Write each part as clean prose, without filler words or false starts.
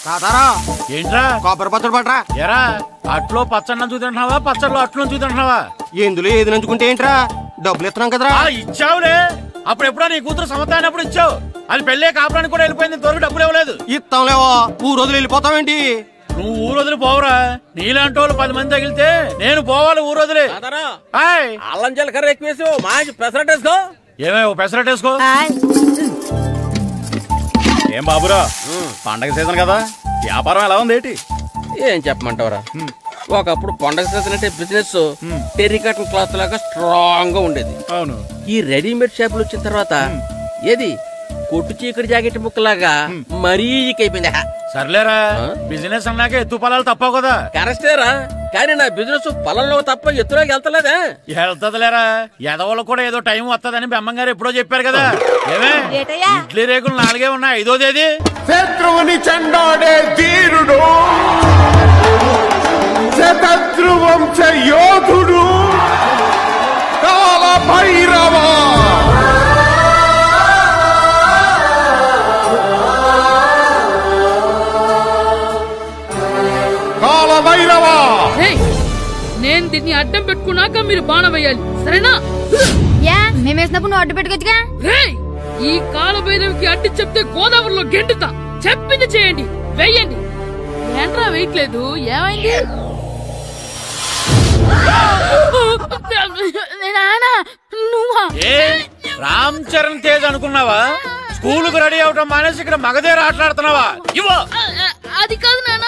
తాతారా ఏంట్రా కొబ్బరి పచ్చడి పట్రా. ఎరా అట్లో పచ్చడి చూద్దాంటున్నావా, పచ్చడిలో అట్లు చూద్దాంటున్నావా? ఎందులో ఏది నంచుకుంటే ఏంట్రా, డబ్బులు ఇస్తున్నాం కదరా. ఇచ్చావులే, అప్పుడు ఎప్పుడో నీ కూతురు సమతాయినప్పుడు ఇచ్చావు. అది పెళ్ళే కాపురానికి కూడా వెళ్ళిపోయింది, ఇంతవరకు డబ్బులు ఇవ్వలేదు. ఇస్తాంలేవో, ఊరు వదిలి వెళ్ళిపోతావేంటి? నువ్వు ఊరు వదిలి పోవురా, నీలాంటి వాళ్ళు 10 మంది తగిలితే నేను పోవాలి ఊరు వదిలి. అల్లం జీలకర్ర ఎక్కువ వేసి మంచి పెసరట్ వేసుకో. ఏమే పెసరట్ వేసుకో. ఏం బాబురా, పండగ సీజన్ కదా, వ్యాపారం ఎలా ఉంది ఏంటి? ఏం చెప్పమంటావురా, ఒకప్పుడు పండగ సీజన్ అంటే బిజినెస్ టెర్రికాటన్ క్లాత్ లాగా స్ట్రాంగ్ గా ఉండేది. అవును, ఈ రెడీమేడ్ షాపులు వచ్చిన తర్వాత ఏది కొట్టు చీకటి జాకెట్ ముక్కలాగా మరీ అయిపోయింది. సర్లేరా, బిజినెస్ అన్నాక ఎత్తు పొలాలు తప్పవు కదా. కరెక్టేరా, కానీ నా బిజినెస్ పొలంలో తప్ప ఎత్తులోకి వెళ్తలేదా? వెళ్తదిలేరా, ఎదవలకు కూడా ఏదో టైం వస్తుందని బెమ్మం గారు ఎప్పుడో చెప్పారు కదా. ఏమే ఇడ్లీ రేకులు 4 ఉన్నాయి, 5వ తేదీ. శత్రువుని చెండాడే ధీరుడు, శతద్రువంశ యోధుడు కాల భైరవ. నేను దీన్ని అడ్డం పెట్టుకున్నాక మీరు బాణ వేయాలి, సరేనా? మేమేసినప్పుడు నువ్వు అడ్డు పెట్టుకోవచ్చుగా. ఈ కాలభైరవికి అడ్డు చెప్తే గోదావరిలో గెంటుతా. చెప్పింది చేయండి, వెయ్యండి. ఏంట్రా వెయ్యట్లేదు, ఏమైంది? రామ్ చరణ్ తేజ్ అనుకున్నావా? స్కూల్ కు రెడీ అవటం మానేసి ఇక్కడ మగధీర ఆటలాడుతున్నావా? అది కాదు నాన్న.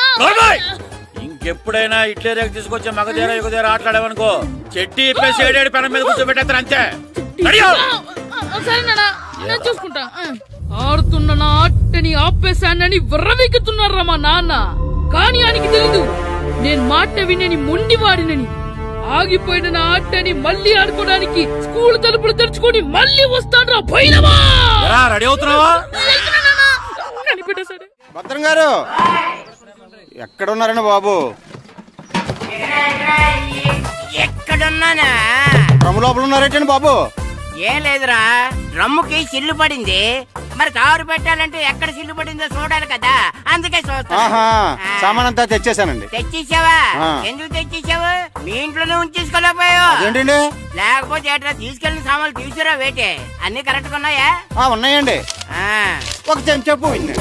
ఇంకెప్పుడైనా ఇట్లే రేపు తీసుకొచ్చే మగధీర యుగధీర ఆటలాడేవనుకో, చెట్టి ఇప్పేసి 7 పెనం మీద కూర్చోబెట్టేస్తారు అంతే. సరే నాన్న, నేను చూసుకుంటా. ఆడుతున్న నా ఆటని ఆపేశానని విర్రవీగుతున్నారా మా నాన్న. కానీ ఆయనకి తెలీదు నేను మాట వినని మొండివాడినని. ఆగిపోయిన నా ఆటని మళ్ళీ ఆడుకోవడానికి స్కూల్ తలుపులు తెరుచుకొని మళ్ళీ వస్తాడ్రా భైరవా. రెడీ అవుతున్నావా? కనిపెట్టేశాడు. భద్రం గారు ఎక్కడున్నారండి బాబు? ఎక్కడున్నానా? డ్రమ్ లోపల ఉన్నారేంటండి బాబు? ఏం లేదురా, డ్రమ్ముకి సిల్లు పడింది. మరి కారు పెట్టాలంటే ఎక్కడ సిల్లు పడిందో చూడాలి కదా, అందుకే చూస్తా. సామాన్ అంతా తెచ్చేసానండి. తెచ్చేసావా? ఎందుకు తెచ్చేసావు? మీ ఇంట్లోనే ఉంచేసుకోలేకపోయావు ఏంటండి? లేకపోతే ఎట్లా తీసుకెళ్లిన సామాన్లు తీసుకురా వేటే. అన్ని కరెక్ట్ గా ఉన్నాయా? ఉన్నాయండి. ఒక చెంచా పోయింది.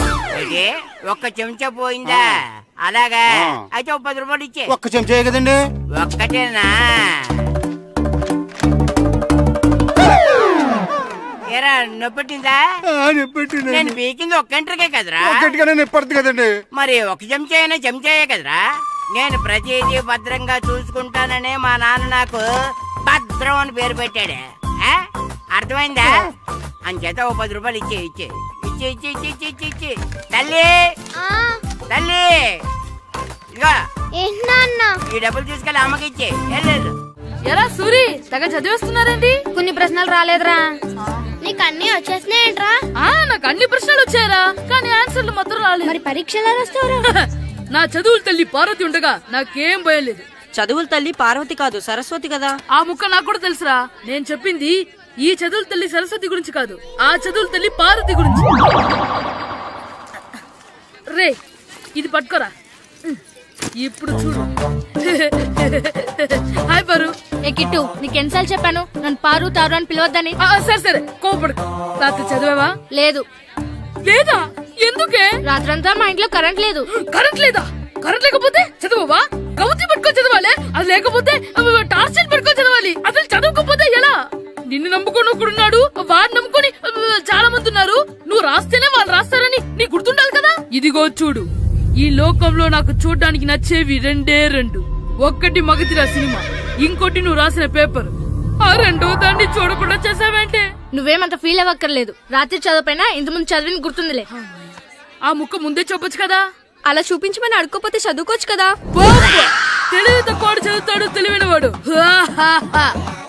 ఒక్క చెంచా పోయిందా? అలాగా, అయితే 10 రూపాయలు ఇచ్చే. ఒక్క చెంచా కదండి? ఒక్కటేనా? ఏరా నొప్పెట్టిందా? నేను పీకింది ఒక్క గంటకే కదరా? నొప్పడుతుంది కదండి. మరి ఒక చెంచా అయినా చెంచాయే కదరా? నేను ప్రతిదీ భద్రంగా చూసుకుంటాననే మా నాన్న నాకు భద్రం అని పేరు పెట్టాడు. అర్థమైందా? అంచేత 10 రూపాయలు ఇచ్చే ఇచ్చే ఇచ్చే ఇచ్చే ఇచ్చే ఇచ్చే ఇచ్చే. తల్లి తల్లి, ఇదిగో ఈ డబ్బులు తీసుకెళ్ళి అమ్మకి ఇచ్చే. ఎరా సూరి, తెగ చదివేస్తున్నారండి. కొన్ని ప్రశ్నలు రాలేదురా. నీకు అన్ని వచ్చేసినాయంట్రా? నాకు అన్ని ప్రశ్నలు వచ్చాయరా, కానీ ఆన్సర్లు మాత్రం రాలేదు. మరి పరీక్షలు వస్తావురా? నా చదువుల తల్లి పార్వతి ఉండగా నాకేం భయం లేదు. చదువుల తల్లి పార్వతి కాదు, సరస్వతి కదా. ఆ ముక్క నాకు కూడా తెలుసురా. నేను చెప్పింది ఈ చదువుల తల్లి సరస్వతి గురించి కాదు, ఆ చదువుల తల్లి పార్వతి గురించి. రే, ఇది పట్టుకోరా. ఇప్పుడు చూడు. హాయ్ పారు. ఏ కిట్టు, నీకెన్నిసార్లు చెప్పాను నన్ను పారు తారు అని పిలవద్దని? సరే సరే, కోపడు. రాత్రి చదివావా? లేదు. లేదా? ఎందుకే? రాత్రంతా మా ఇంట్లో కరెంట్ లేదు. కరెంట్ లేదా? కరెంట్ లేకపోతే చదవవా? కవతి పట్టుకొని చదవాలి. అది లేకపోతే టార్చ్ పట్టుకొని చదవాలి. అసలు చదవకపోతే ఎలా? నిన్ను నమ్ముకొని ఒకడున్నాడు, వాడిని నమ్ముకొని చాలా మంది ఉన్నారు. నువ్వు రాస్తేనే వాళ్ళు రాస్తారని నీ గుర్తుండాలి కదా. ఇదిగో చూడు, ఈ లోకంలో నాకు చూడడానికి నచ్చేవి 2. ఒక్కటి మగధీర సినిమా, ఇంకోటి నువ్వు రాసిన పేపర్. ఆ 2వ దాన్ని చూడకుండా చేసావేంటే? నువ్వేమంత ఫీల్ అవ్వక్కర్లేదు. రాత్రి చదవపోయినా ఇంతకుముందు చదివిన గుర్తుందిలే. ఆ ముక్క ముందే చెప్పొచ్చు కదా. అలా చూపించమని అడుక్కోపోతే చదువుకోవచ్చు కదా. తెలివి తక్కువ చదువుతాడు, తెలివైన వాడు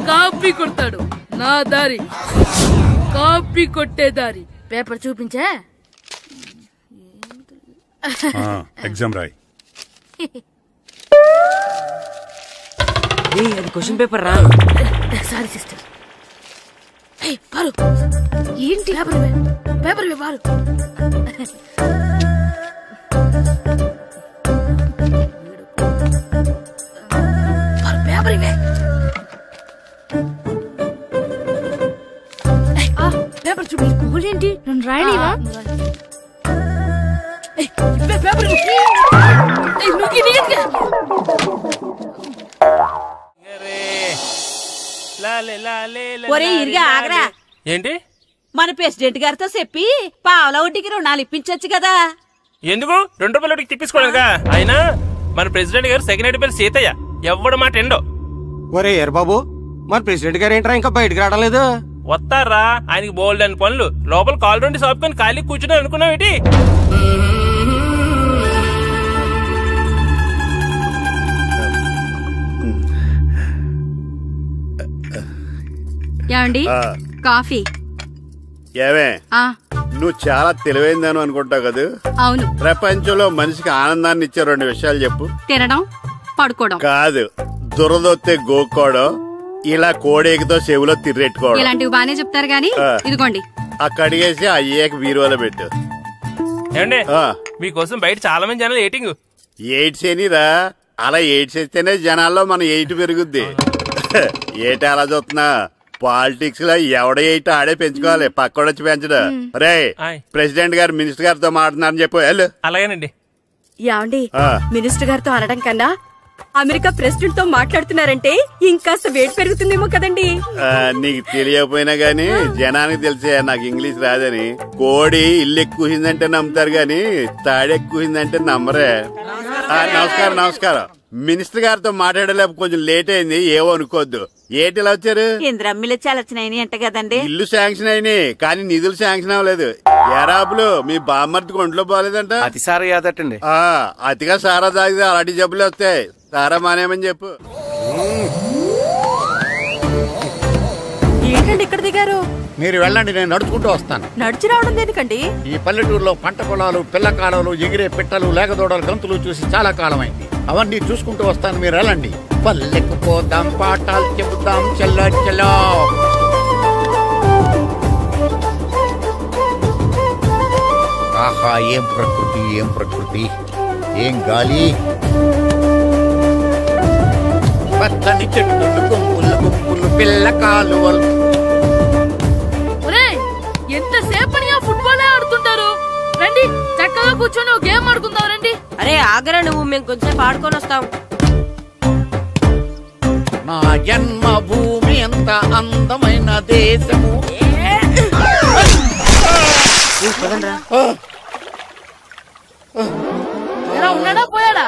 కాపీ కొడతాడు. నా దారి కాపీ కొట్టే దారి. పేపర్ చూపించే. ఎగ్జామ్ రాయి. అది క్వశ్చన్ పేపర్ రా. Sorry sister. పారు, ఏంటి పేపర్? పేపర్ పారు. పేపర్ చూపి. స్కూల్ ఏంటి నన్ను రాయలేవా? పేపర్ ఒరే ఇరిగా ఆగరా. ఏంటి? మన ప్రెసిడెంట్ గారితో చెప్పి పావలా వడ్డీకి రుణాలు ఇప్పించొచ్చు కదా. ఎందుకు 2 రూపాయలు వడ్డీకి తిప్పించుకోలేదుగా. అయినా మన ప్రెసిడెంట్ గారు సెకండ్ హెడ్ పేరు సీతయ్య, ఎవ్వడు మాట ఎండో. ఒరే ఎర్ బాబు, మన ప్రెసిడెంట్ గారు ఏంట్రా ఇంకా బయటకు రావడం లేదు? వస్తారా, ఆయనకి బోల్డ్ అని పనులు. లోపల కాలు 2 సాపుకొని ఖాళీ కూర్చుని అనుకున్నావు ఏంటి? ఏమండి కాఫీ? ఏమే ఆ నువ్వు చాలా తెలివైందాను అనుకుంటావు కదా. అవును. ప్రపంచంలో మనిషికి ఆనందాన్ని ఇచ్చే 2 విషయాలు చెప్పు. తినడం, పడుకోవడం. కాదు, దురదొత్తే గోక్కోవడం, ఇలా కోడేకితో చెవులో తిర్రెట్టుకోవడం. ఇలాంటివి బానే చెప్తారు గానీ ఇదిగోండి. అక్కడిగేసి అయ్యేకి బీరువాలో పెట్టు. ఏమండి, మీకోసం బయట చాలా మంది జనాలు ఎయిటింగ్. ఎయిడ్స్ ఏనిరా, అలా ఎయిడ్స్ వేస్తేనే జనాల్లో మన ఎయిట్ పెరుగుద్ది. ఏటి అలా చూస్తున్నా? పాలిటిక్స్ లో ఎవడ ఎయిట్ ఆడే పెంచుకోవాలి, పక్కడొచ్చి పెంచడం. రే ప్రెసిడెంట్ గారు మినిస్టర్ గారితో మాట్లాడుతున్నారని చెప్పు. వెళ్ళు. అలాగేనండి. యాండి మినిస్టర్ గారితో అనడం కన్నా అమెరికా ప్రెసిడెంట్ తో మాట్లాడుతున్నారంటే ఇంకాస్త వేడి పెరుగుతుందేమో కదండి. నీకు తెలియకపోయినా గానీ జనానికి తెలిసే నాకు ఇంగ్లీష్ రాదని. కోడి ఇల్లు ఎక్కువసిందంటే నమ్ముతారు గాని తాడెక్కువసిందంటే నమ్మరే. నమస్కారం నమస్కారం. మినిస్టర్ గారితో మాట్లాడలేక కొంచెం లేట్ అయింది, ఏవో అనుకోవద్దు. ఏటి ఇలా వచ్చారు? ఇంద్రమ్మిలు చాలా వచ్చినాయని అంట కదండి. ఇల్లు శాంక్షన్ అయినాయి కానీ నిధులు శాంక్షన్ అవ్వలేదు. ఎరాబులు మీ బామ్మర్తికి ఒంట్లో పోలేదంట. అతి సారా యాదటండి. అతిగా సారా తాగితే అలాంటి జబ్బులు వస్తాయి. సారా మానేమని చెప్పు. ఏంటండి ఇక్కడ దిగారు? మీరు వెళ్ళండి, నేను నడుచుకుంటూ వస్తాను. నడిచి రావడం దేనికండి? ఈ పల్లెటూరులో పంట పొలాలు, పిల్ల కాలాలు, ఎగిరే పిట్టలు, లేకదోడలు, గంతులు చూసి చాలా కాలమైంది. అవన్నీ చూసుకుంటూ వస్తాను, మీరు వెళ్ళండి. పల్లెకు పోదాం, పాఠాలు చెబుతాం, చల్లో చల్లో. ఆహా, ఏం ప్రకృతి, ఏం ప్రకృతి, ఏం గాలి. పచ్చని చెట్లు, గుంపులు గుంపులు, పిల్ల కాలువలు. ఎంతసేపని ఆ ఫుట్బాల్ ఆడుతుంటారు. రండి చక్కగా కూర్చొని ఒక గేమ్ ఆడుకుందాం. రండి. అరే ఆగరా నువ్వు, మేము కొంచెం ఆడుకొని వస్తాం. నా జన్మభూమి ఎంత అందమైన దేశము. ఉన్నాడా పోయాడా?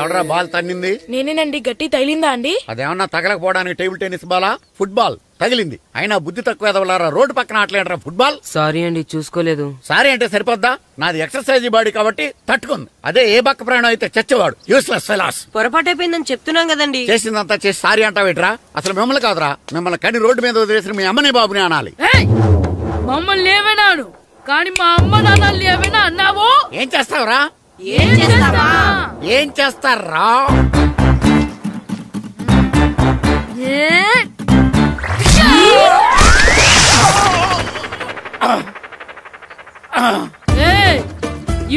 ఎవడరా బాల్ తన్నింది? నేనేనండి. గట్టి తగిలిందా అండి? అదేమన్నా తగలకపోవడానికి టేబుల్ టెన్నిస్ బాలా, ఫుట్బాల్ తగిలింది. అయినా బుద్ధి తక్కువ ఎదవలారా, రోడ్డు పక్కన ఆటలేడరా ఫుట్బాల్. సారీ అండి, చూసుకోలేదు. సారీ అంటే సరిపోద్దా? నాది ఎక్సర్సైజ్ బాడీ కాబట్టి తట్టుకుంది. అదే ఏ బక్క ప్రాణం అయితే చచ్చేవాడు. Useless fellas. పొరపాటు అయిపోయిందని చెప్తున్నాం కదండి. చేసిందంతా చేసి సారీ అంటావేట్రా? అసలు మిమ్మల్ని కాదురా, మిమ్మల్ని కని రోడ్డు మీద వదిలేసిన మీ అమ్మని బాబుని అనాలి. మమ్మల్ని లేవనాను కానీ మా అమ్మ నాన్న లేవనా అన్నావో ఏం చేస్తావురా? ఏం చేస్తారా?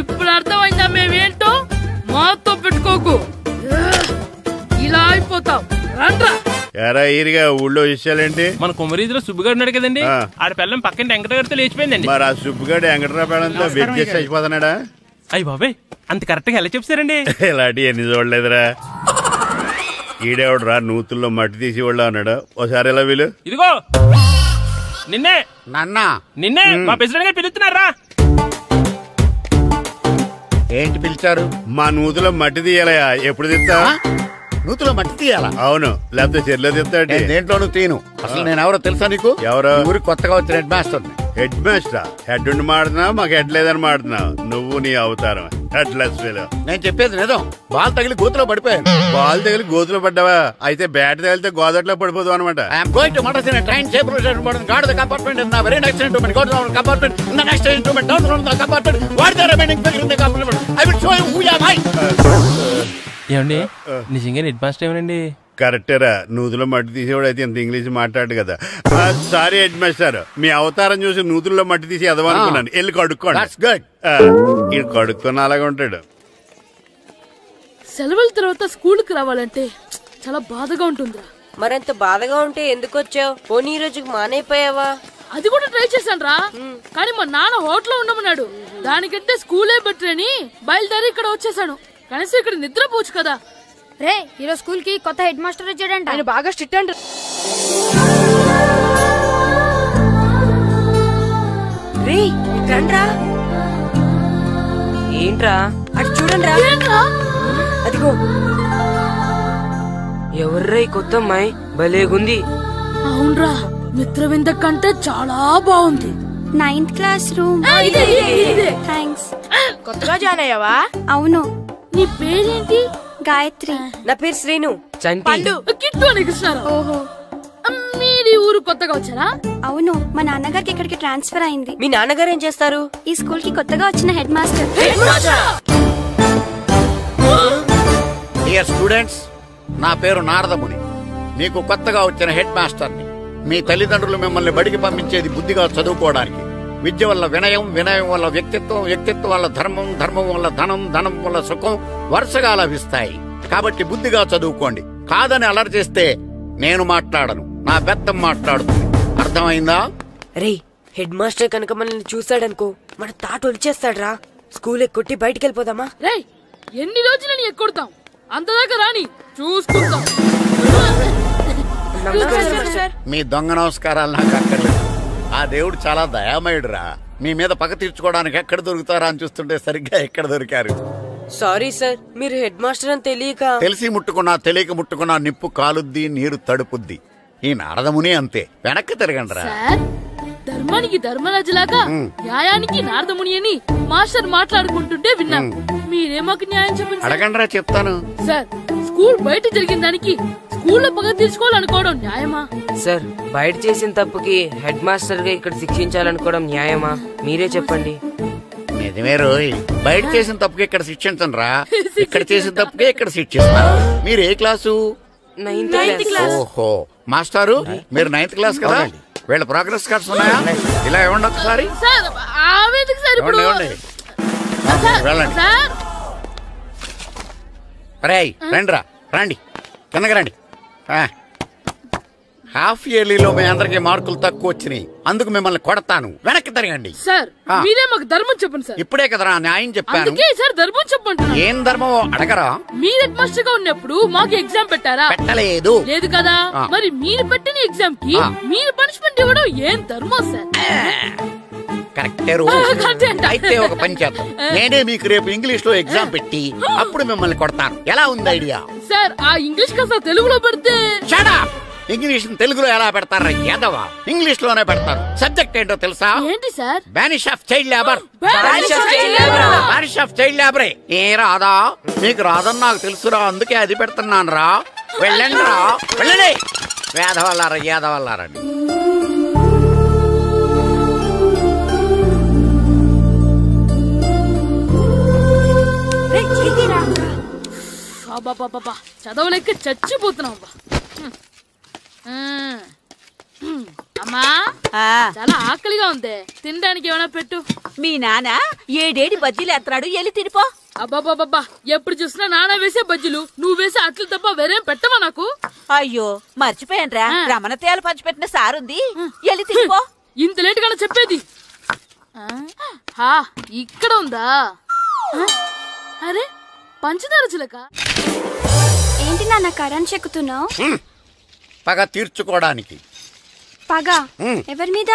ఇప్పుడు అర్థమైందా మేమేంటో? మాతో పెట్టుకోకు, ఇలా అయిపోతాం. రండ్రా. ఎరా ఈరిగా ఊళ్ళో విషయాలేంటి? మన కుమరీధిలో సుబ్బుగాడు ఉన్నాడు కదండి, ఆడ పిల్లం పక్కన వెంకటగారితో లేచిపోయిందండి. మరి ఆ సుబ్బుగాడు వెంకటరావు పిల్లంతో వెయిట్ చేసి అయిపోతున్నాడా? అయ్యి బాబాయ్, అంత కరెక్ట్ గా ఎలా చెప్తారండి? ఇలాంటి ఎన్ని చూడలేదురా. ఈడేవడరా నూతుల్లో మట్టి తీసి వాళ్ళు అన్నాడు. ఓసారి ఎలా వీలు? ఇదిగో నిన్నే నిన్నే మా ప్రెసిడెంట్ గారు పిలుస్తున్నారా? ఏంటి పిలిచారు? మా నూతులో మట్టి తీయాలయా. ఎప్పుడు తీస్తా? నూతులో మట్టి తీయాలా? అవును, లేకపోతే చెర్లో తీస్తాడు. దేంట్లోనూ తీను. అసలు నేను ఎవరో తెలుసా నీకు? ఎవరో? ఊరికి కొత్తగా వచ్చిన head master. Head master? Head ఉండి మాడుతున్నావు, మాకు హెడ్ లేదని మాడుతున్నావు. నువ్వు నీ అవతారం హెడ్లెస్ ఫెలో. నేను చెప్పేది నిజం. బాల్ తగిలి గోతులో పడిపోయాను. బాల్ తగిలి గోతులో పడ్డావా? అయితే బ్యాట్ తగిలితే గోదట్లో పడిపోదు అనమాట. Train guard the compartment in the very next instrument. Go down compartment in the next instrument. Down from the compartment. What the remaining figure in the compartment? I will show you who am I. ఏమండి నిజంగా head master ఏమనండి? కరెక్టరా, నూతులో మట్టి తీసేవాడు అయితే ఇంత English మాట్లాడు కదా. Sorry head master, మీ అవతారం చూసి నూతుల్లో మట్టి తీసి ఎదవనుకున్నాను. వెళ్ళి కడుక్కోండి. ఇది కడుక్కొని అలాగే ఉంటాడు. సెలవుల తర్వాత స్కూల్కి రావాలంటే చాలా బాధగా ఉంటుందిరా. మరింత బాధగా ఉంటే ఎందుకు వచ్చావు? పోనీ ఈ రోజుకి మానైపోయావా? అది కూడా ట్రై చేశాను రా, కానీ మా నాన్న హోటల్లో ఉండమన్నాడు. దానికంటే స్కూలే బెటర్ అని బయలుదేరి ఇక్కడ వచ్చేసాను. కనీసం ఇక్కడ నిద్రపోవచ్చు కదా. రే, ఈరోజు స్కూల్ కి కొత్త హెడ్ మాస్టర్ వచ్చాడంట. ఆయన బాగా స్ట్రిక్ట్ అంట. రే రండ్రా. ఏంట్రా అటు చూడండి రా. అదిగో ఎవర్రా ఈ కొత్త అమ్మాయి? భలేగుంది. అవునరా, మిత్రవింద కంటే చాలా బాగుంది. 9th class room. థ్యాంక్స్. కొత్తగా జాయిన్ అయ్యావా? అవును. నీ పేరేంటి? గాయత్రి. నా పేరు శ్రీను. పండు. కిట్టు అని కృష్ణారావు. ఓహో, మీది ఊరు కొత్తగా వచ్చారా? అవును, మా నాన్నగారికి ఇక్కడికి ట్రాన్స్ఫర్ అయింది. మీ నాన్నగారు ఏం చేస్తారు? ఈ స్కూల్ కి కొత్తగా వచ్చిన హెడ్ మాస్టర్. డియర్ స్టూడెంట్స్, నా పేరు నారదముని. మీకు కొత్తగా వచ్చిన హెడ్ మాస్టర్ని. మీ తల్లిదండ్రులు మిమ్మల్ని బడికి పంపించేది బుద్ధిగా చదువుకోవడానికి. విద్య వల్ల వినయం, వినయం వల్ల వ్యక్తిత్వం, వ్యక్తిత్వం వల్ల ధర్మం, ధర్మం వల్ల ధనం, ధనం వల్ల సుఖం వరుసగా లభిస్తాయి. కాబట్టి బుద్ధిగా చదువుకోండి. కాదని అలర్ చేస్తే నేను మాట్లాడను, నా బెత్తం మాట్లాడుతుంది. అర్థమైందా? రే, హెడ్ మాస్టర్ కనుక మనల్ని చూసాడనుకో మన తాట వచ్చేస్తాడ్రా. స్కూల్ ఎక్కొట్టి బయటికి వెళ్ళిపోదామా? రే, ఎన్ని రోజులని ఎక్కొడతాం? అంతదాకా రాని చూసుకుంటాం. మీ దొంగ నమస్కారాలు నాకు అక్కర్లేదు. ఆ దేవుడు చాలా దయామయుడురా. మీ మీద పగ తీర్చుకోవడానికి ఎక్కడ దొరుకుతారా అని చూస్తుంటే సరిగ్గా ఎక్కడ దొరికారు. సారీ సార్, మీరు హెడ్ మాస్టర్ అని తెలియక. తెలిసి ముట్టుకున్నా తెలియక ముట్టుకున్నా నిప్పు కాలుద్ది, నీరు తడుపుద్ది. ఈ నారదముని అంతే. వెనక్కి తిరగండి రా. ధర్మానికి ధర్మరాజులాగా న్యాయానికి నారదముని అని మాస్టర్ మాట్లాడుకుంటుంటే విన్నాం. మీరే మాకు న్యాయం చెప్పండి. అడగండి రా, చెప్తాను. సార్, స్కూల్ బయట జరిగిన దానికి స్కూల్లో పగ తీర్చుకోవాలనుకోవడం న్యాయమా? సార్, బయట చేసిన తప్పుకి హెడ్ మాస్టర్ గా ఇక్కడ శిక్షించాలనుకోవడం న్యాయమా? మీరే చెప్పండి. నిజమే రోయ్, బయట చేసిన తప్పుకి ఇక్కడ శిక్షించను రా. ఇక్కడ చేసిన తప్పుకే ఇక్కడ శిక్షిస్తారు. మీరు ఏ క్లాసు? 9th class. ఓహో, మాస్టారు మీరు 9th క్లాస్ కదా? వీళ్ళ ప్రోగ్రెస్ కార్డ్స్ ఉన్నాయా? ఇలా ఇవ్వండి ఒకసారి. వెళ్ళండి. రేయ్ రండి రా, రండి కిందకి రండి. హాఫ్ ఇయర్లీలో మీ అందరికి మార్కులు తక్కువ వచ్చినాయి, అందుకు మిమ్మల్ని కొడతాను. వెనక్కి తిరగండి. సార్, మీరే మాకు ధర్మం చెప్పండి సార్. ఇప్పుడే కదరా న్యాయం చెప్పాను. సార్, ధర్మం చెప్పండి. ఏం ధర్మం అడగరా? మీరు హెడ్ మాస్టర్ గా ఉన్నప్పుడు మాకు ఎగ్జామ్ పెట్టారా? పెట్టలేదు. లేదు కదా? మరి మీరు పెట్టిన ఎగ్జామ్ కి మీరు పనిష్మెంట్ ఇవ్వడం ఏం ధర్మం సార్? కరెక్టే. అయితే ఒక పని చేద్దాం, నేనే మీకు రేపు ఇంగ్లీష్ లో ఎగ్జామ్ పెట్టి అప్పుడు మిమ్మల్ని కొడతాను. ఎలా ఉంది ఐడియా? సార్, ఆ ఇంగ్లీష్ కాస్త తెలుగులో పెడితే. ఇంగ్లీష్ తెలుగులో ఎలా పెడతారా యాదవా? ఇంగ్లీష్ లోనే పెడతారు. సబ్జెక్ట్ ఏంటో తెలుసా? ఏంటి sir? Banish of child labour. Banish of child లేబరే. ఏ రాదా? మీకు రాదని నాకు తెలుసురా, అందుకే అది పెడుతున్నాను రా. వెళ్ళండి రా, వెళ్ళండి. వేదవల్లారా, యాదవల్లారండి. చదవలేక చచ్చిపోతున్నాం. అమ్మా, చాలా ఆకలిగా ఉంది, తినడానికి ఏమైనా పెట్టు. మీ నాన్న ఏడేడి బజ్జీలు ఎత్తాడు, వెళ్ళి తినిపో. అబ్బాబాబా, ఎప్పుడు చూసినా నాన్న వేసే బజ్జీలు, నువ్వు వేసే అట్లు తప్ప వేరేం పెట్టవా నాకు? అయ్యో, మర్చిపోయానురా, రమణ తేలు పంచిపెట్టిన సారుంది, వెళ్ళి తినిపో. ఇంత లేట్ గా చెప్పేది. ఇక్కడ ఉందా? అరే, పంచదార చిలక. ఏంటి నాన్న కరెంట్ చెక్కుతున్నావు? పగ తీర్చుకోవడానికి. పగ ఎవరి మీద?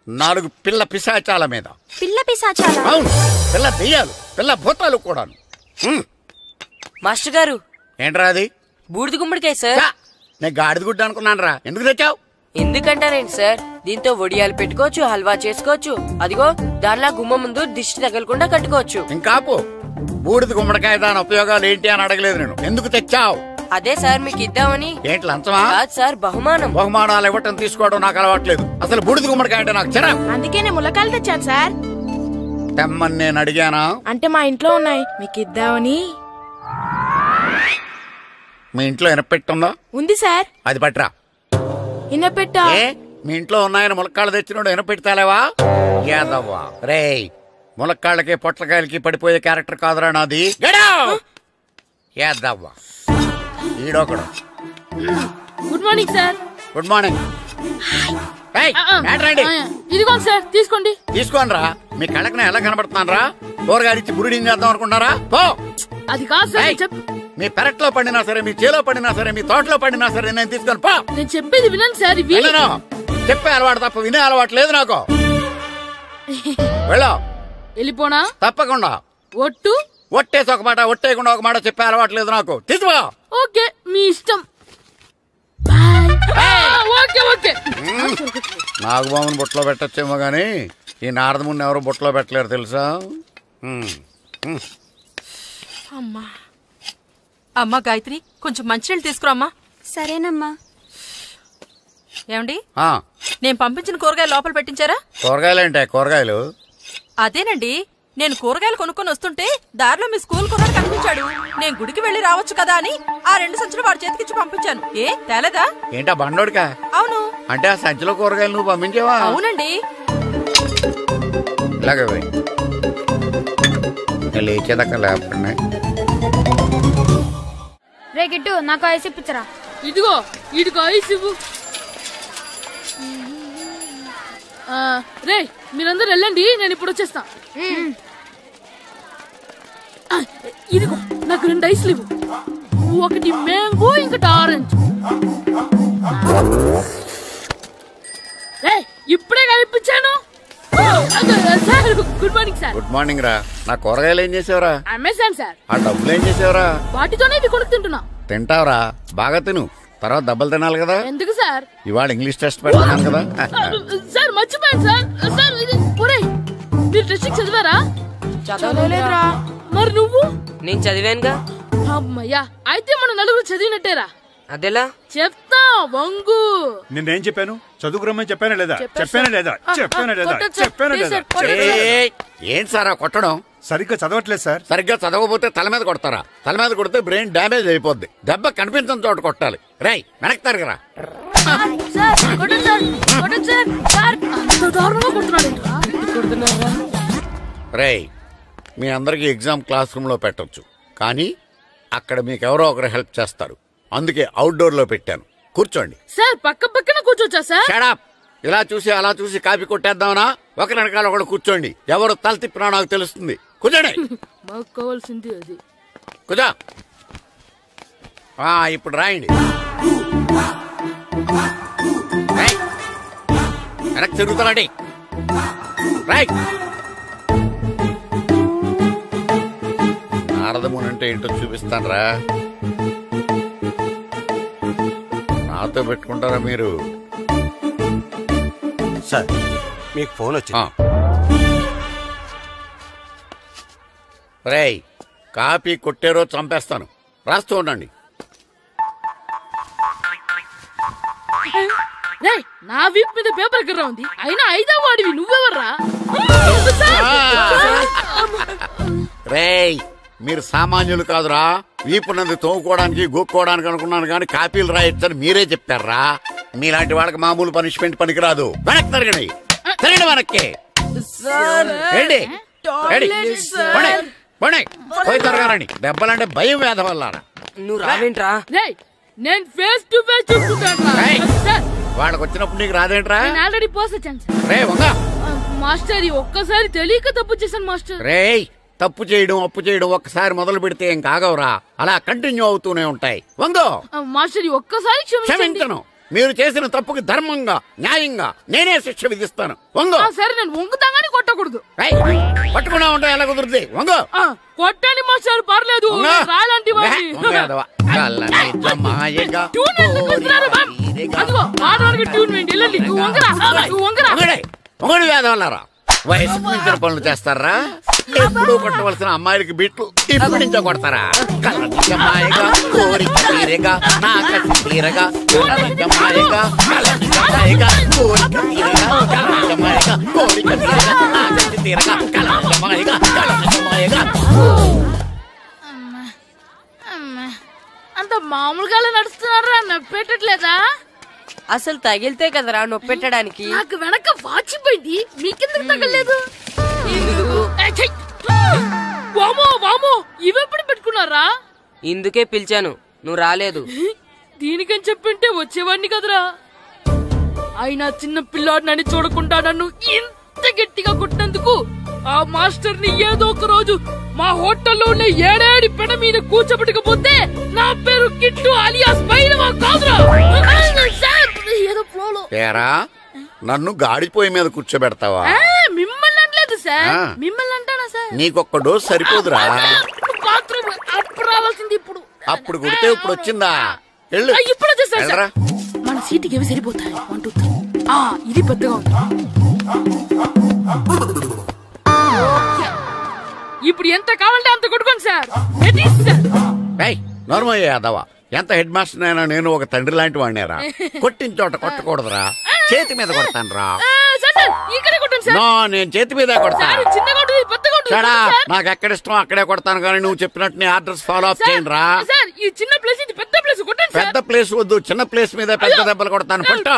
4 పిల్ల పిశాచాల మీద. పిల్ల పిశాచాల? అవును, పిల్ల దెయ్యాలు, పిల్ల భూతాలు కూడా. మాస్టర్ గారు, ఏంట్రా అది? బూడిద గుమ్మడికాయ సార్. నేను గాడిద గుడ్డ అనుకున్నాను రా. ఎందుకు తెచ్చావు? ఎందుకంటారేంటి సార్, దీంతో వడియాలు పెట్టుకోవచ్చు, హల్వా చేసుకోవచ్చు. అదిగో దానిలా గుమ్మ ముందు దిష్టి తగలకుండా కట్టుకోవచ్చు. ఇంకాపు, బూడిద గుమ్మడికాయ దాని ఉపయోగాలు ఏంటి అని అడగలేదు నేను. ఎందుకు తెచ్చావు? అదే సార్ మీకు ఇద్దామని. ఏంటి లంచమా? కాదు సార్, బహుమానం. బహుమానాలు ఇవ్వటం తీసుకోవడం నాకు అలవాట్లేదు. అసలు బూడిద గుమ్మడికాయ అంటే నాకు చిరా. అందుకే నేను ములకాయలు తెచ్చాను సార్. తెమ్మని నేను అడిగానా? అంటే మా ఇంట్లో ఉన్నాయి, మీకు ఇద్దామని. మీ ఇంట్లో ఇనపెట్టుందా? ఉంది సార్. అది పట్రా. ఇనపెట్ట మీ ఇంట్లో ఉన్నాయని ములక్కాళ్ళు తెచ్చినోడు ఇనపెట్టాలేవా? యాదవ్వా రేయ్, ములక్కాళ్ళకి పొట్లకాయలకి పడిపోయే క్యారెక్టర్ కాదురా నాది. యాదవ్వా ఈడొకడు. Good morning sir. Good morning. ఇదిగోండి సార్, తీసుకోండి. తీసుకోనరా, మీ కళ్ళకి ఎలా కనబడుతున్నాను రా? కూరగాయలిచ్చి బురుడి చేద్దాం అనుకుంటారా? పో. అది కాదు సార్. మీ పెరట్లో పండినా సరే, మీ చేలో పండినా సరే, మీ తోటలో పండినా సరే నేను తీసుకొని పో. నేను చెప్పేది వినండి సార్. చెప్పే అలవాటు తప్ప వినే అలవాటు లేదు నాకు. వెళ్ళా. వెళ్ళిపోనా? తప్పకుండా. ఒట్టు? ఒట్టేసి ఒక మాట, ఒట్టేయకుండా ఒక మాట చెప్పే అలవాటు లేదు నాకు. తీసుకో. ఓకే, మీ ఇష్టం. నాగబాబుని బుట్టలో పెట్టచ్చేమో గాని ఈ నారదముని ఎవరు బుట్టలో పెట్టలేరు తెలుసా? అమ్మా గాయత్రి, కొంచెం మంచినీళ్ళు తీసుకురామ్మా. సరేనమ్మా. ఏమండి, నేను పంపించిన కూరగాయలు లోపల పెట్టించారా? కూరగాయలేంటే? కూరగాయలు అదేనండి, నేను కూరగాయలు కొనుక్కొని వస్తుంటే దారిలో మీ స్కూల్ కుర్రాడు కనిపించాడు. నేను గుడికి వెళ్లి రావచ్చు కదా అని ఆ 2 సంచులు వాడి చేతికిచ్చి పంపించాను. ఏ తేలేదా? ఏంటా బండోడికా? అవును. అంటే ఆ సంచిలో కూరగాయలు నువ్వు పంపించావా? అవునండి. ఇలాగే లేచేదాకా లేపండి. రే గిట్టు, నాకు ఐస్ ఇప్పించరా. ఇదిగో ఇదిగో ఐస్ ఇవ్వు. రే మీరందరూ వెళ్ళండి, నేను ఇప్పుడు వచ్చేస్తా. ఇదిగో నాకు 2 ఐస్లు ఇవ్వు. ఒకటి మ్యాంగో, ఇంకటి ఆరెంజ్. ఇప్పుడే కనిపించాను. Good morning sir. Good morning రా. నా కూరగాయలు ఏం చేసావురా? Amazon sir. ఆ డబ్బులు ఏం చేసావురా? వాటితోనే ఇవి కొనుక్కు తింటున్నా. తింటావురా, బాగా తిను. తర్వాత దెబ్బలు తినాలి కదా. ఎందుకు సార్? ఇవాళ ఇంగ్లీష్ టెస్ట్ పెడతాను కదా. సార్ మర్చిపోయాను సార్. సార్ మీరు టెస్టింగ్ చదివారా? చదవలేదురా. మరి నువ్వు? నేను చదివానుగా. అమ్మయ్యా, అయితే మన నలుగురు చదివినట్టేరా. అదెలా? చెప్తా వంగు. నిన్నేం చెప్పాను? చదువుకురమ్మని చెప్పానా లేదా? చెప్పానా లేదా? చెప్పానా లేదా? చెప్పానా లేదా? ఏం సారా కొట్టడం? సరిగ్గా చదవట్లేదు సార్. సరిగ్గా చదవకపోతే తల మీద కొడతారా? తల మీద కొడితే బ్రెయిన్ డ్యామేజ్ అయిపోద్ది. దెబ్బ కనిపించిన చోట కొట్టాలి. రై వెనక్కి తరగరా. రై మీ అందరికి ఎగ్జామ్ క్లాస్ రూమ్ లో పెట్టొచ్చు, కానీ అక్కడ మీకు ఎవరో ఒకరు హెల్ప్ చేస్తారు. అందుకే అవుట్డోర్ లో పెట్టాను. కూర్చోండి. సార్ పక్క పక్కన కూర్చోచ్చా సార్? Shut up. ఇలా చూసి అలా చూసి కాపీ కొట్టేద్దామనా? ఒకరి వెనకాల ఒకడు కూర్చోండి. ఎవరు తల తిప్పినా నాకు తెలుస్తుంది. కూర్చోండి. మాకు కావాల్సింది అది. కూర్చో. ఇప్పుడు రాయండి. వెనక్కి తిరుగుతానండి. రాయ్. నారదముని అంటే ఏంటో చూపిస్తాను రా. నాతో పెట్టుకుంటారా మీరు? సార్ మీకు ఫోన్ వచ్చింది. రేయ్ కాపీ కొట్టారో చంపేస్తాను. రాస్తూ ఉండండి. నా వీప్ మీద పేపర్ కర్ర ఉంది, అయినా 5వ వాడివి నువ్వెవర్రా? రేయ్ మీరు సామాన్యులు కాదురా. వీపున్నది తోముకోవడానికి గోక్కోవడానికి అనుకున్నాను, కానీ కాపీలు రాయొచ్చని మీరే చెప్పారా. మీలాంటి వాళ్ళకి మామూలు పనిష్మెంట్ పనికిరాదు. వెనక్కి తిరగండి. తిరగండి వెనక్కి. పోయి తిరగారండి. దెబ్బలంటే భయం వేద వల్ల. నువ్వు రావేంట్రా? నేను ఫేస్ టు ఫేస్ చూసుకుంటాను. వాళ్ళకి వచ్చినప్పుడు నీకు రాదేంట్రా? ఆల్రెడీ పోస్ వచ్చాను రే వంగా. మాస్టర్ ఒక్కసారి తెలియక తప్పు చేశాను మాస్టర్. రేయ్ తప్పు చేయడం అప్పు చేయడం ఒక్కసారి మొదలు పెడితే ఏం కాగవరా, అలా కంటిన్యూ అవుతూనే ఉంటాయి. వంగో. మాస్టర్ ఒక్కసారి క్షమించను. మీరు చేసిన తప్పుకి ధర్మంగా న్యాయంగా నేనే శిక్ష విధిస్తాను. వంగో. సరే నేను వంగుతాగానే కొట్టకూడదు. పట్టుకున్నా ఉంటా ఎలా కుదురుతుంది? వంగో. కొట్టండి మాస్టర్ పర్లేదు. రాలాంటి వేదవల్లారా వయసు మించిన పనులు చేస్తారా? ఎప్పుడు కొట్టవలసిన అమ్మాయిలకి బిట్లు ఇప్పుడు నుంచో కొడతారా? కళ్ళనిజమాయగా కోరిక తీరగా నా కసి తీరగా కళ్ళనిజమాయగా కళ్ళనిజమాయగా కోరిక తీరగా కళ్ళనిజమాయగా కోరిక తీరగా నా కసి తీరగా కళ్ళనిజమాయగా కళ్ళనిజమాయగా. అంత మామూలుగా నడుస్తున్నారా? నొప్పెట్టట్లేదా? అసలు తగిలితే కదరా నొప్పెట్టడానికి. నాకు వెనక వాచిపోయింది, మీకెందుకు తగలేదు? వామో వామో, ఇవెప్పుడు పెట్టుకున్నారా? ఇందుకే పిలిచాను, నువ్వు రాలేదు. దీనికని చెప్పింటే వచ్చేవాడిని కదరా. అయినా చిన్న పిల్లాడినని చూడకుండా నన్ను ఇంత గట్టిగా కొట్టినందుకు ఆ మాస్టర్ ని ఏదో ఒక రోజు మా హోటల్లో ఉన్న 7 పెడ మీద కూర్చోబెట్టకపోతే నా పేరు కిట్టు అలియాస్ బైరవా కాదురా. ఏదో ఫ్లోలో నన్ను గాడిపోయి మీద కూర్చోబెడతావా? మిమ్మల్ని అనలేదు సార్. మిమ్మల్ని అంటానా సార్? నీకొక్క డోస్ సరిపోదురా. బాత్రూమ్ అప్పుడు రావాల్సింది ఇప్పుడు. అప్పుడు కొడితే ఇప్పుడు వచ్చిందా? ఇప్పుడు వచ్చేసారు సార్. మన సీటుకి ఏవి సరిపోతాయి? 1 2 3. ఇది పెద్దగా ఉంది. ఇప్పుడు ఎంత కావాలంటే అంత కొట్టుకోండి సార్. నార్మల్ యాదవా, ఎంత హెడ్ మాస్టర్ అయినా నేను ఒక తండ్రి లాంటి వాడినేరా. కొట్టిన చోట కొట్టకూడదురా, చేతి మీద కొడతాను రా. నేను చేతి మీద కొడతా. నాకు ఎక్కడ ఇష్టం అక్కడే కొడతాను, కానీ నువ్వు చెప్పినట్టు నీ ఆర్డర్స్ ఫాలో అప్ చేయండి రా. పెద్ద ప్లేస్ వద్దు, చిన్న ప్లేస్ మీద పెద్ద దెబ్బలు కొడతాను. పట్టు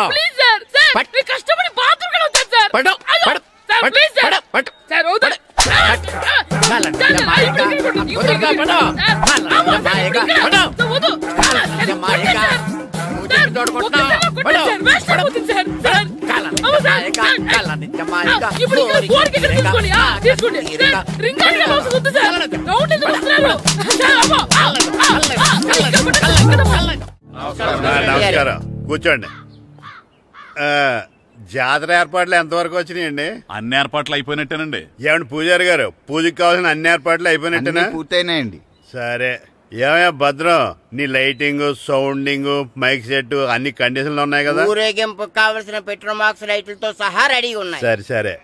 నమస్కారం, కూర్చోండి. జాతర ఏర్పాట్లు ఎంతవరకు వచ్చినాయండి? అన్ని ఏర్పాట్లు అయిపోయినట్టేనండి. ఏమండి పూజారి గారు, పూజకి కావాల్సిన అన్ని ఏర్పాట్లు అయిపోయినట్టేనా? పూర్తయినాయండి. సరే, ఏమయ్యా భద్రం, నీ లైటింగ్, సౌండింగ్, మైక్ సెట్ అన్ని కండిషన్లు ఉన్నాయి కదా? ఊరేగింపు కావలసిన పెట్రోల్ బాక్స్ లైట్లతో సహా రెడీగా ఉన్నాయి. సరే సరే.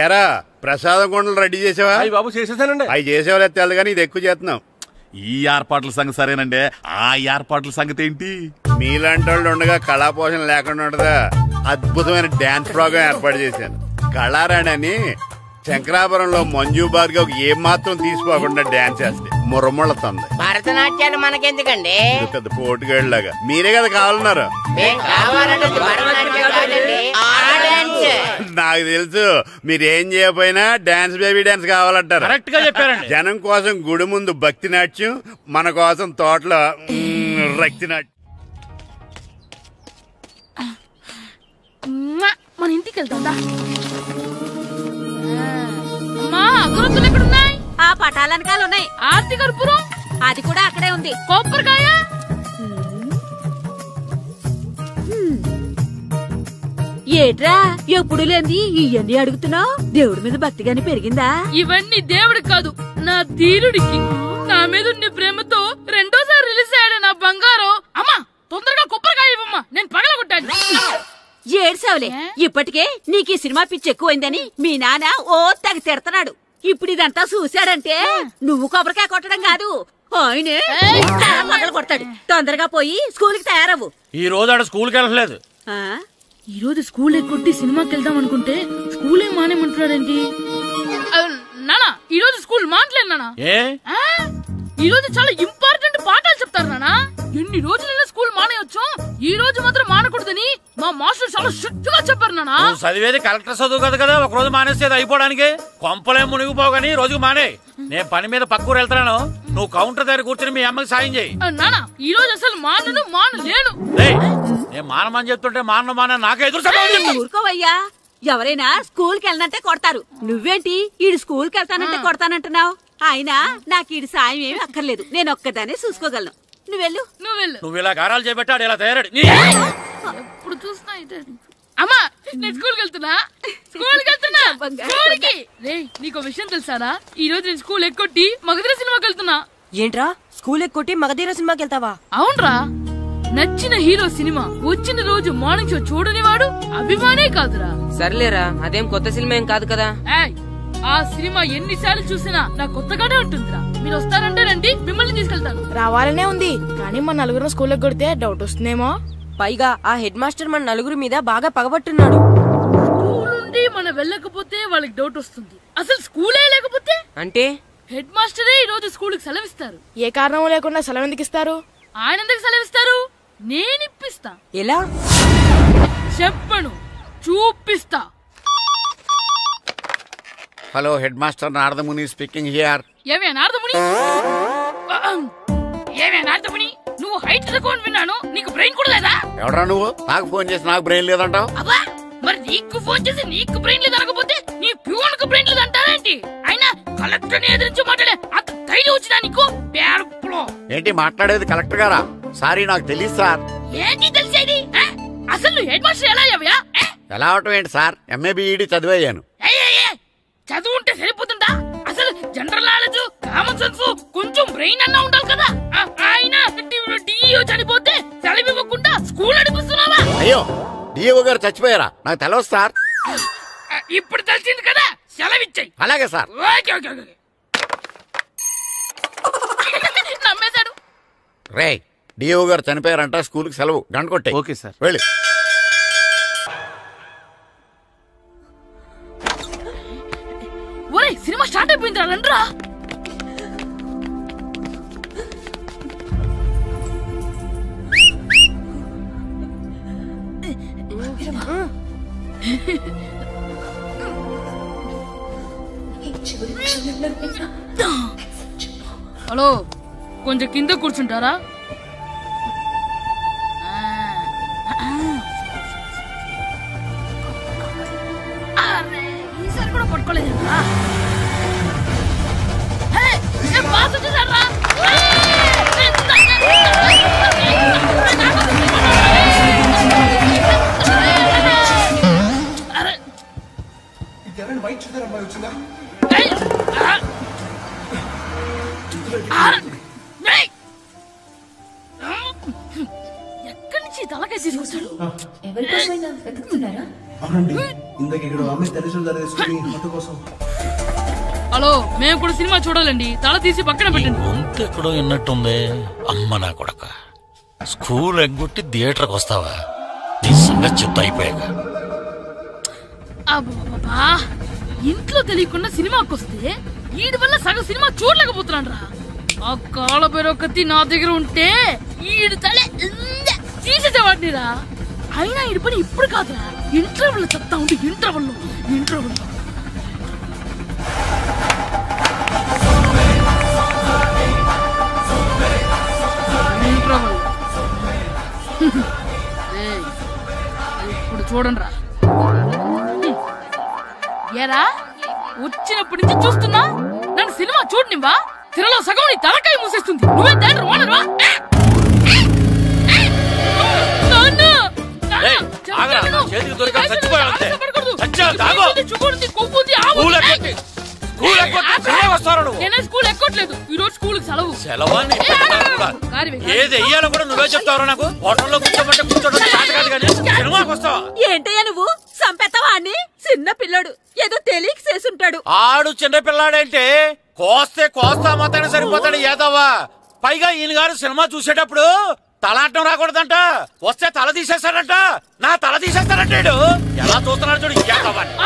ఎరా ప్రసాదం కొండలు రెడీ చేసావా? బాబు చేసేసానండి. అవి చేసేవాళ్ళు తెలు కానీ ఇది ఎక్కువ చేస్తున్నాం. ఈ ఏర్పాట్ల సంగతి సరేనండి, ఆ ఏర్పాట్ల సంగతి ఏంటి? మీలాంటి వాళ్ళు ఉండగా కళాపోషణ లేకుండా ఉండదా? అద్భుతమైన డాన్స్ ప్రోగ్రాం ఏర్పాటు చేశాను. కళారాణి అని శంకరాపురంలో మంజు భార్గవ్ ఏం మాత్రం తీసుకోకుండా డాన్స్ చేస్తే మురముళ్ళతుంది. భరతనాట్యాలు మనకెందుకండి? పెద్ద పోటుగాళ్ళలాగా మీరే కదా కావాలన్నారు. నాకు తెలుసు, మీరేం చేయకపోయినా డాన్స్ బేబీ డాన్స్ కావాలంటారు. కరెక్ట్ గా చెప్పారండి. జనం కోసం గుడి ముందు భక్తి నాట్యం, మన కోసం తోటలో రక్తి నాట్యం. మన ఇంటికి వెళ్తా. అగరొత్తులు ఎక్కడున్నాయి? ఆ పటాలనకాల ఉన్నాయి. ఆర్తి కర్పూరం అది కూడా అక్కడే ఉంది. కొబ్బరికాయ ఏట్రా ఎప్పుడు లేని ఇవన్నీ అడుగుతున్నావు? దేవుడి మీద భక్తి గాని పెరిగిందా? ఇవన్నీ దేవుడికి కాదు, నా ధీరుడికి. నా మీద ఉండే ప్రేమతో రెండోసారి రిలీజ్ అయ్యాడు నా బంగారం. అమ్మా తొందరగా కొబ్బరికాయ ఇవ్వమ్మా, నేను పగలగొట్టాను. ఏడ్సావులే, ఇప్పటికే నీకు ఈ సినిమా పిచ్చి ఎక్కువైందని మీ నాన్న ఓ తెగ తిడతాడు. ఇప్పుడు ఇదంతా చూశాడంటే నువ్వు కొబ్బరికాయ కొట్టడం కాదు, ఆయనే పగలు కొడతాడు. తొందరగా పోయి స్కూల్ కి తయారవు. ఈ రోజు ఆడ స్కూల్ కి వెళ్ళలేదు. ఈ రోజు స్కూల్ ఎక్కొట్టి సినిమాకి వెళ్దాం అనుకుంటే స్కూల్ ఏం మానేమంటున్నాడేంటి? నానా ఈ రోజు స్కూల్ మానట్లేదు నానా. ఈ రోజు చాలా ఇంపార్టెంట్ పాఠాలు చెప్తారు నానా. ఎన్ని రోజులైనా స్కూల్ మానేయొచ్చు, ఈ రోజు మాత్రం మానకూడదని మా మాస్టర్ చాలా స్ట్రిక్ట్ గా చెప్పారు నానా. చదివేది కలెక్టర్ చదువు కదా కదా, ఒక రోజు మానేసేది అయిపోవడానికి. కొంపలేం మునిగిపోగాని రోజుకు మానే. నేను పని మీద పక్కూరు వెళ్తున్నాను, నువ్వు కౌంటర్ దగ్గర కూర్చొని మీ అమ్మకి సాయం చేయి. నానా ఈ రోజు అసలు మానలేను. నేను మానమని చెప్తుంటే మాన నాకే ఎదురు. ఊరుకోవయ్యా, ఎవరైనా స్కూల్ కి వెళ్ళనంటే కొడతారు. నువ్వేంటి ఈడు స్కూల్ కి వెళ్తానంటే కొడతానంటున్నావు? అయినా నాకు ఈడు సాయం ఏమి అక్కర్లేదు, నేను ఒక్కదానే చూసుకోగలను. నువ్వెళ్ళు. నువ్వు ఇలా గారాలు చేపెట్టాడు, ఇలా తయారాడు. ఎప్పుడు చూసినా అమ్మా నేను స్కూల్కి వెళ్తున్నా. నీకు విషయం తెలుసారా? ఈ రోజు నేను స్కూల్ ఎక్కొట్టి మగధీర సినిమాకి వెళ్తున్నా. ఏంట్రా స్కూల్ ఎక్కొట్టి మగధీర సినిమాకి వెళ్తావా? అవునరా, నచ్చిన హీరో సినిమా వచ్చిన రోజు మార్నింగ్ షో చూడని వాడు అభిమానే కాదురా. సర్లేరా, అదేం కొత్త సినిమా ఏం కాదు కదా. ఆ సినిమా ఎన్నిసార్లు చూసినా నాకు కొత్తగానే ఉంటుందిరా. మీరు వస్తారంటే రండి, మిమ్మల్ని తీసుకెళ్తాను. రావాలనే ఉంది, కానీ మన నలుగురు స్కూల్ కొడితే డౌట్ వస్తుందేమో. పైగా ఆ హెడ్ మాస్టర్ మన నలుగురి మీద బాగా పగబట్టున్నాడు. స్కూల్ నుండి మనం వెళ్ళకపోతే వాళ్ళకి డౌట్ వస్తుంది. అసలు స్కూలే లేకపోతే అంటే హెడ్ మాస్టరే ఈ రోజు స్కూల్ కి సెలవిస్తారు. ఏ కారణం లేకుండా సెలవు ఎందుకు ఇస్తారు? ఆయన ఎందుకు సెలవిస్తారు? నేను ఇప్పిస్తా. ఎలా చెప్పను, చూపిస్తా. Hello, head master Naradamuni speaking here. ఏమే నారదముని, ఏమే నారదముని, నువ్వు హైట్ తక్కువ విన్నాను, నీకు బ్రెయిన్ కూడా లేదా? ఎవడా నువ్వు? నాకు ఫోన్ చేసి నాకు బ్రెయిన్ లేదంటావు? అబ్బా, మరి నీకు ఫోన్ చేసి నీకు బ్రెయిన్ లేదనకపోతే నీ ప్యూన్ కు బ్రెయిన్ లేదంటారేంటి? అయినా కలెక్టర్ ని ఎదిరించి మాట్లాడే అంత ధైర్యం వచ్చినా నీకు? ఏంటి మాట్లాడేది? కలెక్టర్ గారా? సారీ, నాకు తెలియదు సార్. ఏంటి తెలిసేది? అసలు నువ్వు హెడ్ మాస్టర్ ఎలా అయ్యావా? ఎలా అవటం ఏంటి సార్? MA B Ed చదివయ్యాను. చదువు ఉంటే సరిపోతుందా? అసలు జనరల్ నాలెడ్జ్, కామన్ సెన్స్, కొంచెం బ్రెయిన్ అన్నా ఉండాలి కదా. ఆయన డిఇఓ చనిపోతే సెలవివ్వకుండా స్కూల్ నడిపిస్తున్నావా? అయ్యో, డిఇఓ గారు చచ్చిపోయారా? నాకు తెలియదు సార్. ఇప్పుడు తెలిసింది కదా, సెలవిచ్చాయి. అలాగే సార్. నమ్మేశాడు. రే, డిఇఓ గారు చనిపోయారంట, స్కూల్ కి సెలవు, గంట కొట్టే. Okay sir. వెళ్ళి. ఒరేయ్, సినిమా స్టార్ట్ అయిపోయిందిరా, రండ్రా. హలో, కొంచెం కింద కూర్చుంటారా? ఈసారి కూడా పట్టుకోలేదు. ఎక్కడి నుంచి తలకాయ తీసుకొచ్చాడు? హలో, మేము కూడా సినిమా చూడాలండి. తల తీసి పక్కన పెట్టండి. ఎక్కడో విన్నట్టుంది. అమ్మ నా కొడక, స్కూల్ ఎగ్గొట్టి థియేటర్కి వస్తావా? నీ సంగతి చెప్తా అయిపోయాక. అబ్బా, ఇంట్లో తెలియకుండా సినిమాకి వస్తే వీడి వల్ల సగం సినిమా చూడలేకపోతున్నాను రా. ఆ కాళ్ళ బెరొకతి నా దగ్గర ఉంటే ఈడు తలే తీసేసేవాడిని రా. అయినా ఈడి పని ఇప్పుడు కాదురా, ఇంటర్వెల్ చెప్తా ఉంటే ఇంటర్వెల్ ఇప్పుడు చూడండి రా. ఏరా, వచ్చినప్పటి నుంచి చూస్తున్నా, నన్ను సినిమా చూడనివ్వా? తిరలో సగం నీ తలకాయ మూసేస్తుంది. నువ్వే థియేటర్ ఓనర్వా? స్కూల్ ఎక్కట్లేదు, ఈ రోజు స్కూల్ సెలవు. ఏది వెయ్యాలో కూడా నువ్వే చెప్తావు. నాకు హోటల్లో కూర్చోమంటే కూర్చోడం కాదు కానీ సినిమాకి వస్తావా? ఏంటయ్యా నువ్వు? సంపెత్తవా అని? చిన్న పిల్లాడు, ఏదో తెలియక చేసుంటాడు. ఆడు చిన్న పిల్లాడంటే కోస్తా మాత్రమే సరిపోతాడు ఏదవ్వా. పైగా ఈయన గారు సినిమా చూసేటప్పుడు తలాటం రాకూడదంట, వస్తే తల తీసేస్తాడంట. నా తల తీసేస్తాడంటాడు. ఎలా చూస్తున్నాడు చూడు.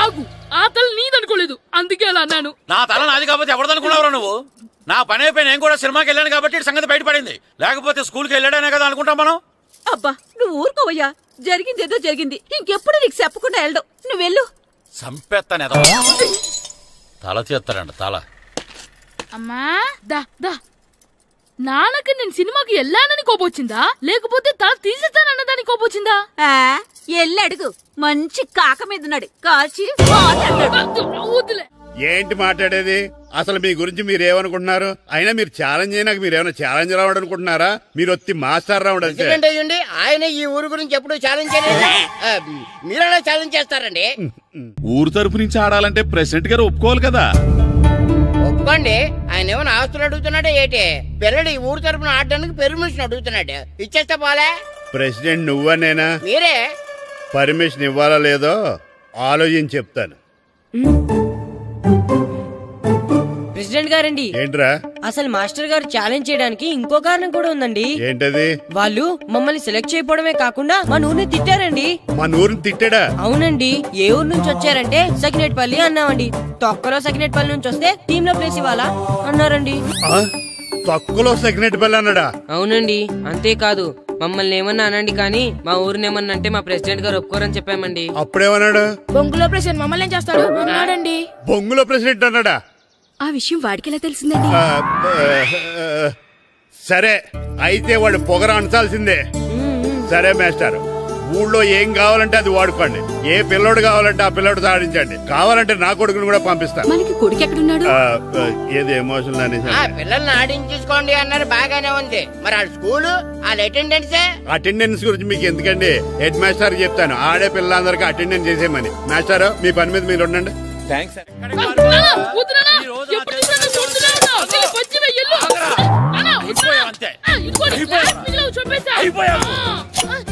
ఆగు, ఆ తల నీదనుకోలేదు, అందుకే అలా అన్నాను. నా తల నాది కాబట్టి ఎవరిదనుకున్నావురా నువ్వు? నా పని అయిపోయి నేను కూడా సినిమాకి వెళ్ళాను కాబట్టి సంగతి బయటపడింది. లేకపోతే స్కూల్కి వెళ్ళాడనే కదా అనుకుంటాం మనం. అబ్బా, నువ్వు ఊరుకోవయ్యా. జరిగిందేదో జరిగింది, ఇంకెప్పుడు నీకు చెప్పకుండా వెళ్ళడు. నువ్వు వెళ్ళు. సంపెత్తనే తల తీస్తాడంట తల. అమ్మా దా దా, నాన్నకి నేను సినిమాకి వెళ్ళానని కోపొచ్చిందా, లేకపోతే తల తీసేస్తానన్నదాని కోపొచ్చిందా? ఎల్లి అడుగు, మంచి కాక మీద ఉన్నాడు, కాల్చి ఏంటి మాట్లాడేది? అసలు మీ గురించి మీరేమనుకుంటున్నారు? అయినా మీరు ఛాలెంజ్ అయినా మీరేమైనా ఛాలెంజ్ రావడం అనుకుంటున్నారా? మీరు వచ్చి మాస్టర్ రావడం. ఆయన ఈ ఊరు గురించి ఎప్పుడు ఛాలెంజ్ చేయలేదు, మీరెలా ఛాలెంజ్ చేస్తారండి? ఊరు తరపు నుంచి ఆడాలంటే ప్రెసిడెంట్ గారు ఒప్పుకోవాలి కదా. ఒప్పుకోండి. ఆయన ఏమైనా ఆస్తులు అడుగుతున్నాడే ఏంటి? పిల్లడు ఈ ఊరు తరపున ఆడడానికి పెర్మిషన్ అడుగుతున్నాడు, ఇచ్చేస్తే పోలే. ప్రెసిడెంట్ నువ్వా నేనా? మీరే. పర్మిషన్ ఇవ్వాలా లేదో ఆలోచించి చెప్తాను. ప్రెసిడెంట్ గారండి. ఏంట్రా? అసలు మాస్టర్ గారు ఛాలెంజ్ చేయడానికి ఇంకో కారణం కూడా ఉందండి. ఏంటది? వాళ్ళు మమ్మల్ని సెలెక్ట్ చేయకపోవడమే కాకుండా మా ఊరిని తిట్టారండి. మా ఊరిని తిట్టాడా? అవునండి. ఏ ఊరు నుంచి వచ్చారంటే సకినేట్పల్లి అన్నామండి. తొక్కలో సకినేట్పల్లి నుంచి వస్తే టీమ్ లో ప్లేస్ ఇవ్వాలా అన్నారండి. తక్కువలో సెగ్నెట్ బెల్ అన్నాడా? అవునండి, అంతేకాదు మమ్మల్ని ఏమన్నా అనండి కానీ మా ఊరిని ఏమన్నా అంటే మా ప్రెసిడెంట్ గారు ఒప్పుకోరని చెప్పామండి. అప్పుడేమన్నాడు? బొంగులో ప్రెసిడెంట్ మమ్మల్ని ఏం చేస్తాడు అన్నాడండి. బొంగులో ప్రెసిడెంట్ అన్నాడా? ఆ విషయం వాడికెలా తెలిసిందండి? సరే అయితే వాడు పొగర అంచాల్సిందే. సరే మాస్టర్, ఊళ్ళో ఏం కావాలంటే అది వాడుకోండి. ఏ పిల్లోడు కావాలంటే ఆ పిల్లోడు సాధించండి. కావాలంటే నా కొడుకుని కూడా పంపిస్తాను. మనకి కొడుకు ఎక్కడున్నాడు? ఏది ఎమోషనల్ అనేసి పిల్లల్ని ఆడించేసుకోండి అన్నారు, బాగానే ఉంది. మరి వాళ్ళ స్కూల్ వాళ్ళ అటెండెన్స్ గురించి మీకు ఎందుకండి, హెడ్ మాస్టర్ చెప్తాను. ఆడే పిల్లలందరికీ అటెండెన్స్ చేసేయమని. మాస్టర్ మీ పని మీద మీరు ఉండండి. థ్యాంక్స్.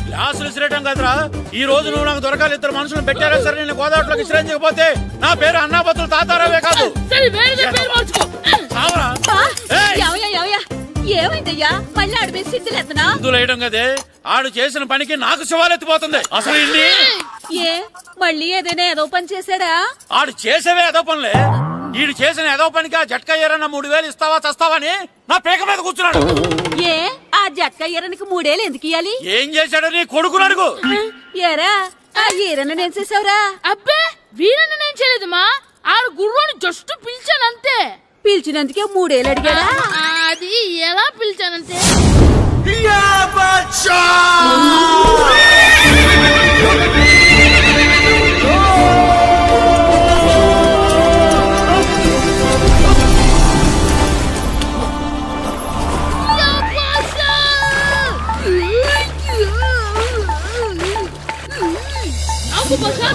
క్లాసులు విసిరేయటం కదరా, ఈ రోజు నువ్వు నాకు దొరకాలి. ఇద్దరు మనుషులు పెట్టారా సరే, నేను గోదావరిలోకి విసిరించకపోతే నా పేరు అన్నాపతులు తాతారావే కాదు. ఏమైందయ్యా మళ్ళీ ఆడు మీద సిద్ధులు ఎత్తనా? సిద్ధులు వేయడం కదే, ఆడు చేసిన పనికి నాకు శివాలెత్తిపోతుంది. అసలు ఇన్ని ఏ మళ్ళీ ఏదైనా ఏదో పని చేశాడా? ఆడు చేసేవే ఏదో పనులే. ఈడు చేసిన ఏదో పనికి ఆ జట్కా ఏరన్నా 3000 ఇస్తావా చస్తావని నా పేక మీద కూర్చున్నాడు. ఏ ఆ జట్కా ఈరనికి 3000 ఎందుకు ఇయ్యాలి? ఏం చేశాడో నీ కొడుకుని అడుగు. ఏరా ఆ ఈరన్న నేను చేసావురా? అబ్బే వీరన్న నేను చేయలేదమ్మా, ఆడు గుర్రాన్ని జస్ట్ పిలిచానంతే. పిలిచినందుకే 3000 అడిగాడా? అది ఎలా పిలిచానంటే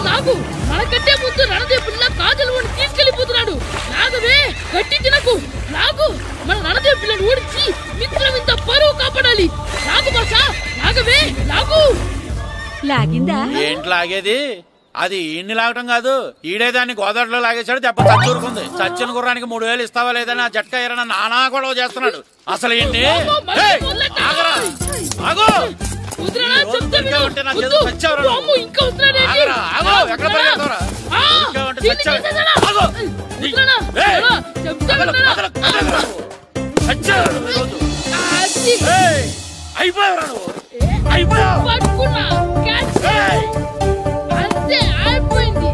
నాకు మనకంటే ముందు రణదేవ్ పిల్ల కాజల్ ఓడి తీసుకెళ్లిపోతున్నాడు. నాగవే గట్టి తినకు, నాగు మన రణదేవ్ పిల్లని ఓడించి మిత్రం ఇంత పరువు కాపాడాలి. నాగు భాష నాగవే నాగు. లాగిందా? ఏంటి లాగేది? అది ఈయన్ని లాగటం కాదు, ఈడే దాన్ని గోదావరిలో లాగేశాడు. దెబ్బ చచ్చూరుకుంది. చచ్చిన గుర్రానికి 3000 ఇస్తావా లేదని ఆ జట్కా ఏరన్నా నానా గొడవ చేస్తున్నాడు. అసలు ఏంటి? అంతే అయిపోయింది.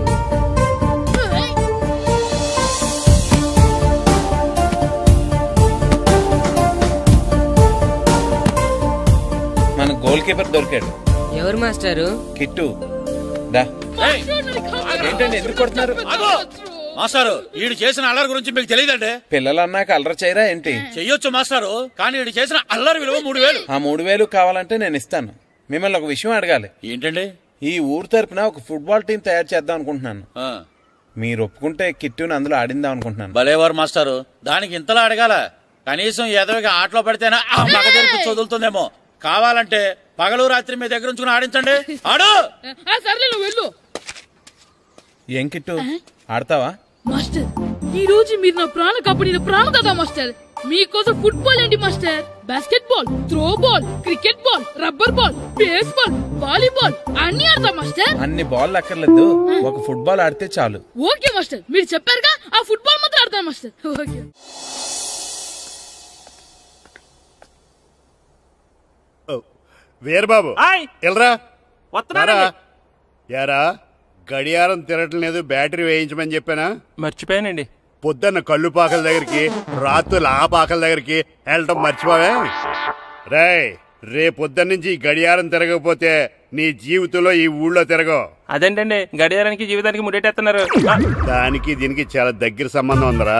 మన గోల్ కీపర్ దొరికాడు. ఎవరు మాస్టారు? కిట్టు. ఏంటండి ఎందుకు కొడుతున్నారు? మాస్టారు ఈడు చేసిన అల్లరి గురించి మీకు తెలియదండి. పిల్లలు అన్నాక అల్లరి చేయరా ఏంటి? చెయ్యొచ్చు మాస్టారు, కానీ ఈడు చేసిన అల్లరి విలువ 3000. ఆ 3000 కావాలంటే నేను ఇస్తాను. మిమ్మల్ని ఒక విషయం అడగాలి. ఏంటండి? ఈ ఊరు తరపున ఒక ఫుట్బాల్ టీం తయారు చేద్దాం అనుకుంటున్నాను. మీరు ఒప్పుకుంటే కిట్టుని అందులో ఆడిందాం అనుకుంటున్నాను. భలేవారు మాస్టారు, దానికి ఇంతలా అడగాల? కనీసం ఏదోగా ఆటలో పడితేనే ఆ మగ తెరిపి చదువుతుందేమో. కావాలంటే పగలు రాత్రి మీ దగ్గర ఉంచుకుని ఆడించండి. ఆడు. సర్లే నువ్వు వెళ్ళు. ఏం కిట్టు ఆడతావా? మాస్టర్ ఈ రోజు మీరు నా ప్రాణ కాపాడిన ప్రాణ కదా మాస్టర్. మీకోసం ఫుట్బాల్ ఏంటి master, basket ball, throw ball, cricket ball, rubber ball, base ball, volleyball అన్ని ఆడతా మాస్టర్. అన్ని బాల్ అక్కర్లేదు, ఒక ఫుట్బాల్ ఆడితే చాలు. ఓకే మాస్టర్, మీరు చెప్పారుగా ఆ ఫుట్బాల్ మాత్రం ఆడతాను మాస్టర్. ఓకే. వీరబాబు ఎల్రా యారా, గడియారం తిరగటం లేదు, బ్యాటరీ వేయించమని చెప్పానా? మర్చిపోయానండి. పొద్దున్న కళ్ళు పాకల దగ్గరికి, రాత్రులు ఆ పాకల దగ్గరికి వెళ్ళటం మర్చిపోవే? రేపొద్దున్న నుంచి ఈ గడియారం తిరగకపోతే నీ జీవితంలో ఈ ఊళ్ళో తిరగవు. అదేంటండి గడియారానికి జీవితానికి ముడేటేస్తున్నారు? దానికి దీనికి చాలా దగ్గర సంబంధం ఉందరా.